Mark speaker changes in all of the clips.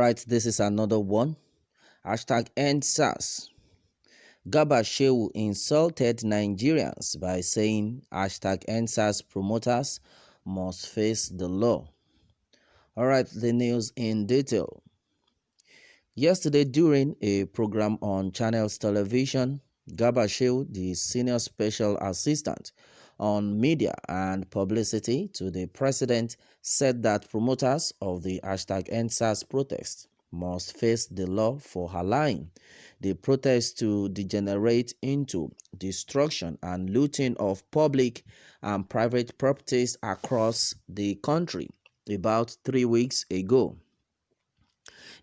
Speaker 1: Alright, this is another one. #EndSARS. Garba Sheu insulted Nigerians by saying #EndSARS promoters must face the law. Alright, the news in detail. Yesterday, during a program on Channels Television, Garba Sheu, the Senior Special Assistant on Media and Publicity to the President, said that promoters of the #EndSARS protest must face the law for allowing the protest to degenerate into destruction and looting of public and private properties across the country about 3 weeks ago.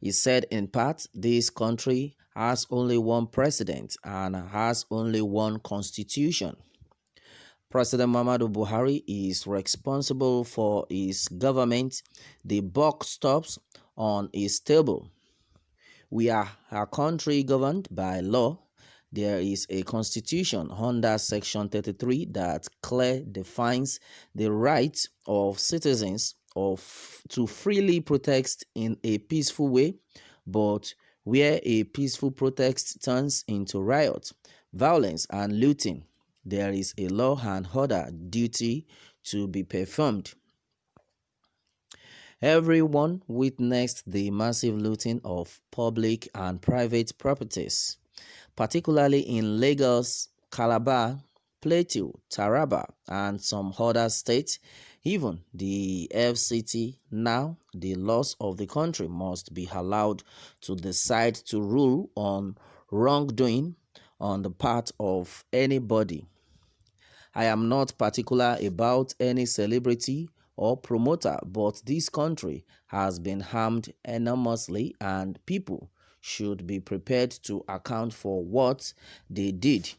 Speaker 1: He said in part, this country has only one president and has only one constitution. President Muhammadu Buhari is responsible for his government. The buck stops on his table. We are a country governed by law. There is a constitution under Section 33 that clearly defines the rights of citizens to freely protest in a peaceful way, but where a peaceful protest turns into riot, violence, and looting, there is a law and order duty to be performed. Everyone witnessed the massive looting of public and private properties, particularly in Lagos, Calabar, Plateau, Taraba, and some other states, even the FCT. Now, the laws of the country must be allowed to decide to rule on wrongdoing on the part of anybody. I am not particular about any celebrity or promoter, but this country has been harmed enormously and people should be prepared to account for what they did.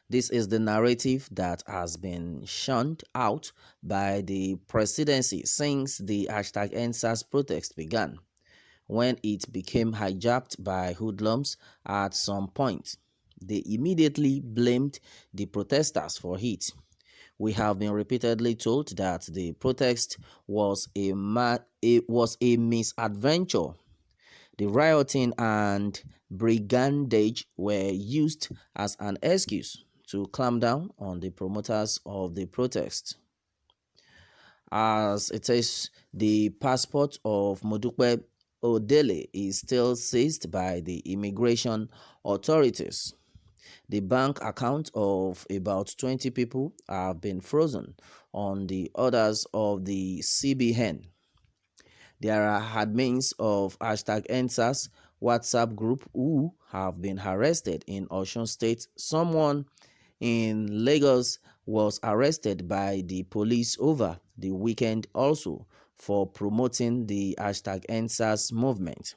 Speaker 1: This is the narrative that has been shunned out by the presidency since the #EndSARS protest began, when it became hijacked by hoodlums at some point. They immediately blamed the protesters for it. We have been repeatedly told that the protest was a misadventure. The rioting and brigandage were used as an excuse to clamp down on the promoters of the protest. As it is, the passport of Modupe Odele is still seized by the immigration authorities. The bank accounts of about 20 people have been frozen on the orders of the CBN. There are admins of #EndSARS WhatsApp group who have been arrested in Osun State. Someone in Lagos was arrested by the police over the weekend also for promoting the #EndSARS movement.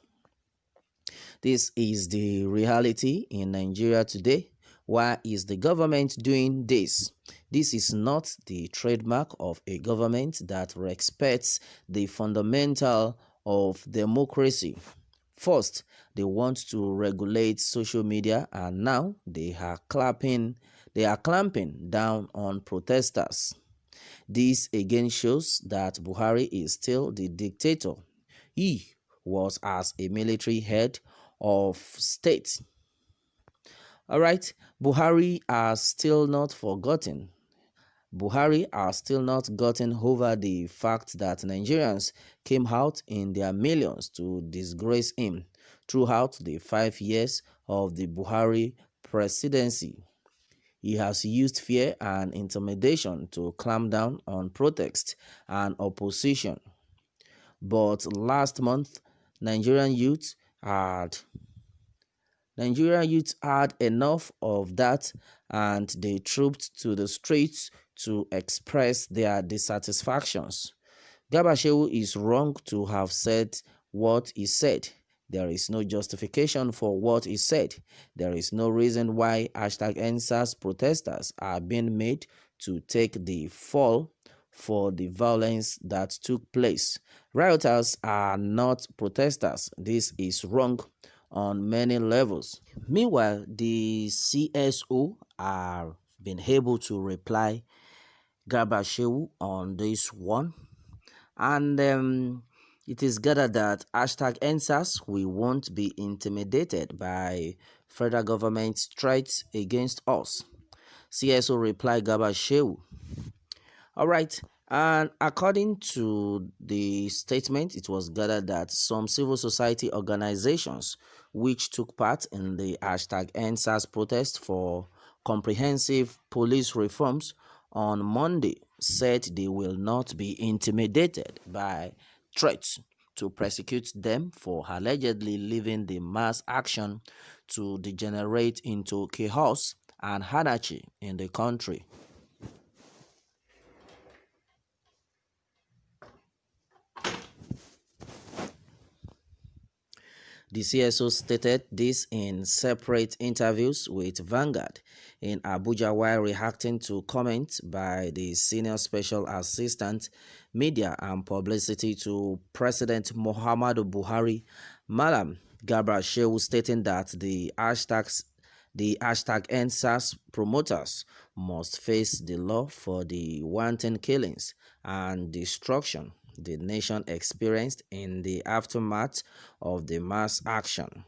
Speaker 1: This is the reality in Nigeria today. Why is the government doing this? This is not the trademark of a government that respects the fundamental of democracy. First, they want to regulate social media, and now they are clamping down on protesters. This again shows that Buhari is still the dictator. He was as a military head of state. Alright, Buhari has still not forgotten. Buhari has still not gotten over the fact that Nigerians came out in their millions to disgrace him throughout the 5 years of the Buhari presidency. He has used fear and intimidation to clamp down on protest and opposition. But last month, Nigerian youth had enough of that, and they trooped to the streets to express their dissatisfactions. Garba Sheu is wrong to have said what he said. There is no justification for what he said. There is no reason why #EndSARS protesters are being made to take the fall for the violence that took place. Rioters are not protesters. This is wrong on many levels. Meanwhile, the CSO have been able to reply Garba Sheu on this one, and It is gathered that #EndSARS we won't be intimidated by federal government's threats against us. CSO replied Garba Sheu. All right. And according to the statement, it was gathered that some civil society organizations which took part in the #EndSARS protest for comprehensive police reforms on Monday said they will not be intimidated by threats to prosecute them for allegedly leaving the mass action to degenerate into chaos and anarchy in the country. The CSO stated this in separate interviews with Vanguard in Abuja while reacting to comments by the Senior Special Assistant Media and Publicity to President Muhammadu Buhari, Malam Garba Sheu, stating that the #EndSARS promoters must face the law for the wanton killings and destruction the nation experienced in the aftermath of the mass action.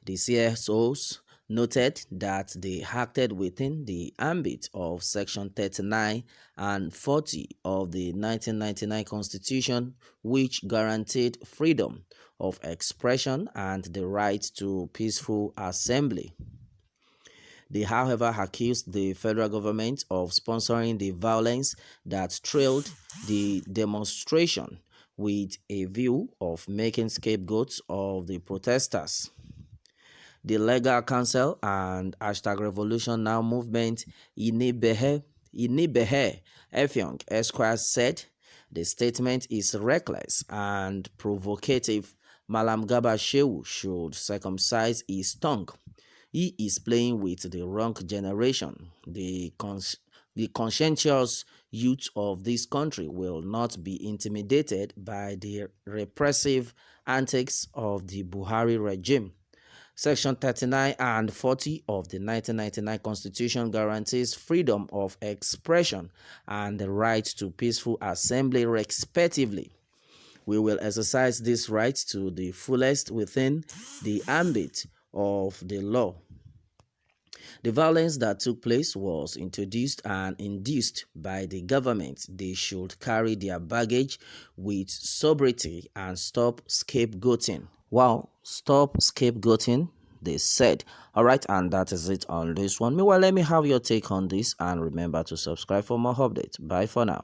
Speaker 1: The CSOs noted that they acted within the ambit of Section 39 and 40 of the 1999 Constitution, which guaranteed freedom of expression and the right to peaceful assembly. They, however, accused the federal government of sponsoring the violence that trailed the demonstration with a view of making scapegoats of the protesters. The Legal Counsel and #Revolution Now movement Inibehe Effiong Esquire said the statement is reckless and provocative. Malam Garba Shehu should circumcise his tongue. He is playing with the wrong generation. The conscientious youth of this country will not be intimidated by the repressive antics of the Buhari regime. Section 39 and 40 of the 1999 Constitution guarantees freedom of expression and the right to peaceful assembly respectively. We will exercise these rights to the fullest within the ambit of the law. The violence that took place was introduced and induced by the government. They should carry their baggage with sobriety and stop scapegoating. Wow, stop scapegoating, they said. All right, and that is it on this one. Meanwhile, let me have your take on this and remember to subscribe for more updates. Bye for now.